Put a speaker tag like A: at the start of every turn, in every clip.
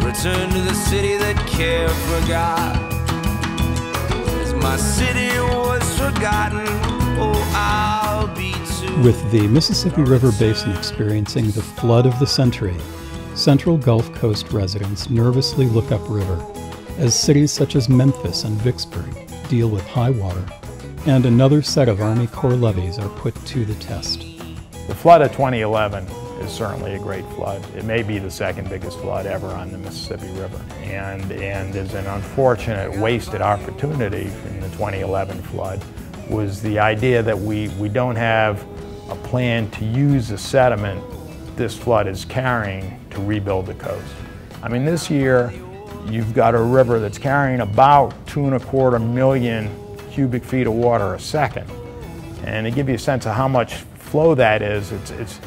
A: Return to the city that care forgot. As my city was forgotten, oh, I'll be too.
B: With the Mississippi River Basin experiencing the flood of the century, Central Gulf Coast residents nervously look upriver as cities such as Memphis and Vicksburg deal with high water, and another set of Army Corps levees are put to the test.
C: The flood of 2011 is certainly a great flood. It may be the second biggest flood ever on the Mississippi River, and is an unfortunate wasted opportunity in the 2011 flood was the idea that we don't have a plan to use the sediment this flood is carrying to rebuild the coast. I mean, this year you've got a river that's carrying about 2.25 million cubic feet of water a second. And to give you a sense of how much flow that is, it's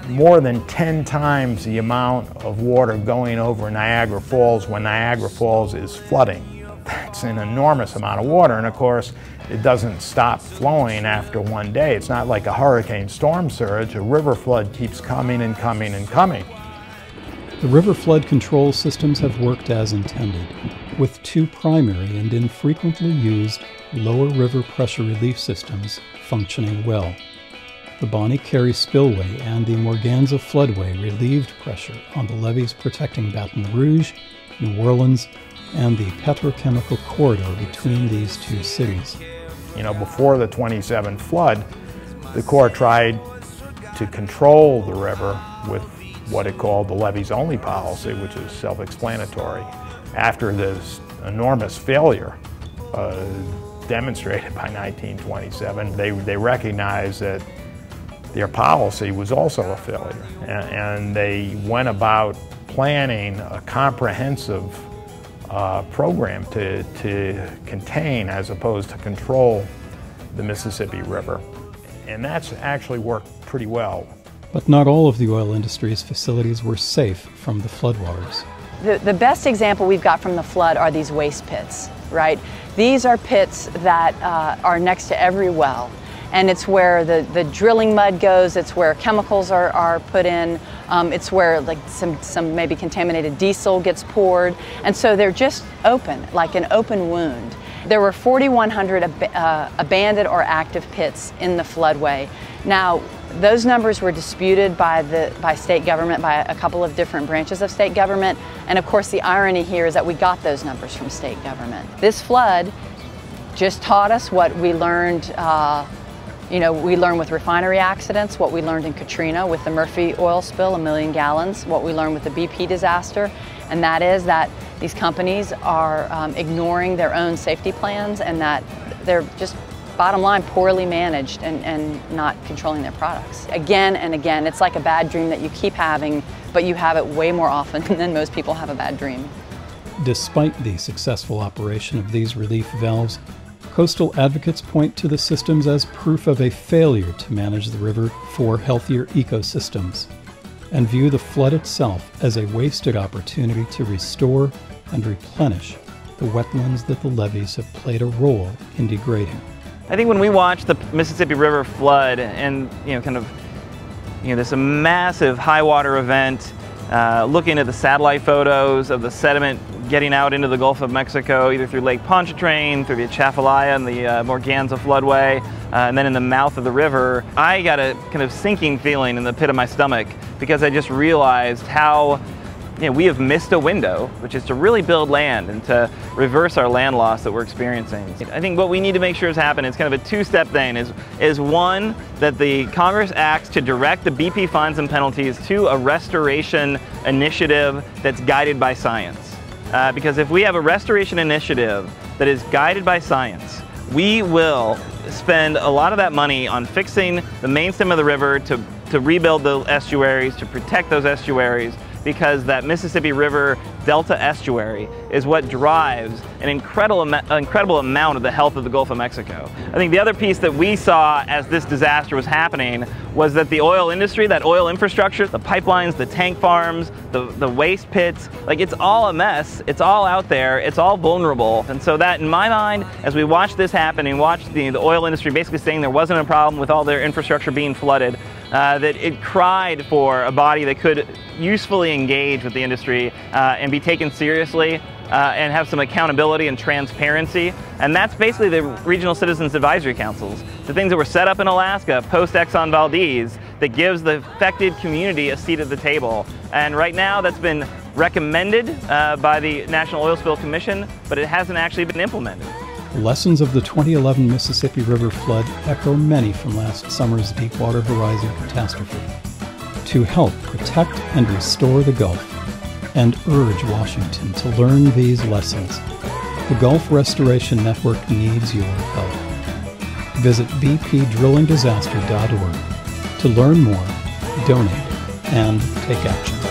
C: more than 10 times the amount of water going over Niagara Falls when Niagara Falls is flooding. That's an enormous amount of water, and of course it doesn't stop flowing after one day. It's not like a hurricane storm surge. A river flood keeps coming and coming and coming.
B: The river flood control systems have worked as intended, with two primary and infrequently used lower river pressure relief systems functioning well. The Bonnie Carey Spillway and the Morganza Floodway relieved pressure on the levees protecting Baton Rouge, New Orleans, and the petrochemical corridor between these two cities.
C: You know, before the 27 flood, the Corps tried to control the river with what it called the levees-only policy, which is self-explanatory. After this enormous failure demonstrated by 1927, they recognized that their policy was also a failure, and they went about planning a comprehensive program to contain as opposed to control the Mississippi River. And that's actually worked pretty well.
B: But not all of the oil industry's facilities were safe from the floodwaters.
D: The best example we've got from the flood are these waste pits, right? These are pits that are next to every well. And it's where the drilling mud goes, it's where chemicals are put in, it's where like some maybe contaminated diesel gets poured. And so they're just open, like an open wound. There were 4,100 abandoned or active pits in the floodway. Now, those numbers were disputed by state government, by a couple of different branches of state government. And of course, the irony here is that we got those numbers from state government. This flood just taught us what we learned we learned with refinery accidents, what we learned in Katrina with the Murphy oil spill, 1 million gallons, what we learned with the BP disaster, and that is that these companies are ignoring their own safety plans and that they're just, bottom line, poorly managed and not controlling their products. Again and again, it's like a bad dream that you keep having, but you have it way more often than most people have a bad dream.
B: Despite the successful operation of these relief valves, coastal advocates point to the systems as proof of a failure to manage the river for healthier ecosystems, and view the flood itself as a wasted opportunity to restore and replenish the wetlands that the levees have played a role in degrading.
E: I think when we watch the Mississippi River flood and this massive high water event, looking at the satellite photos of the sediment getting out into the Gulf of Mexico, either through Lake Pontchartrain, through the Atchafalaya and the Morganza floodway, and then in the mouth of the river, I got a kind of sinking feeling in the pit of my stomach because I just realized how we have missed a window, which is to really build land and to reverse our land loss that we're experiencing. I think what we need to make sure is happening is kind of a two-step thing, is one, that the Congress acts to direct the BP fines and penalties to a restoration initiative that's guided by science. Because if we have a restoration initiative that is guided by science, we will spend a lot of that money on fixing the main stem of the river to rebuild the estuaries, to protect those estuaries, because that Mississippi River Delta estuary is what drives an incredible amount of the health of the Gulf of Mexico. I think the other piece that we saw as this disaster was happening was that the oil industry, that oil infrastructure, the pipelines, the tank farms, the waste pits, like it's all a mess, it's all out there, it's all vulnerable. And so that, in my mind, as we watch this happen and watch the oil industry basically saying there wasn't a problem with all their infrastructure being flooded, that it cried for a body that could usefully engage with the industry and be taken seriously and have some accountability and transparency. And that's basically the Regional Citizens Advisory Councils, the things that were set up in Alaska post-Exxon Valdez that gives the affected community a seat at the table. And right now that's been recommended by the National Oil Spill Commission, but it hasn't actually been implemented.
B: Lessons of the 2011 Mississippi River flood echo many from last summer's Deepwater Horizon catastrophe. To help protect and restore the Gulf, and urge Washington to learn these lessons, the Gulf Restoration Network needs your help. Visit bpdrillingdisaster.org to learn more, donate, and take action.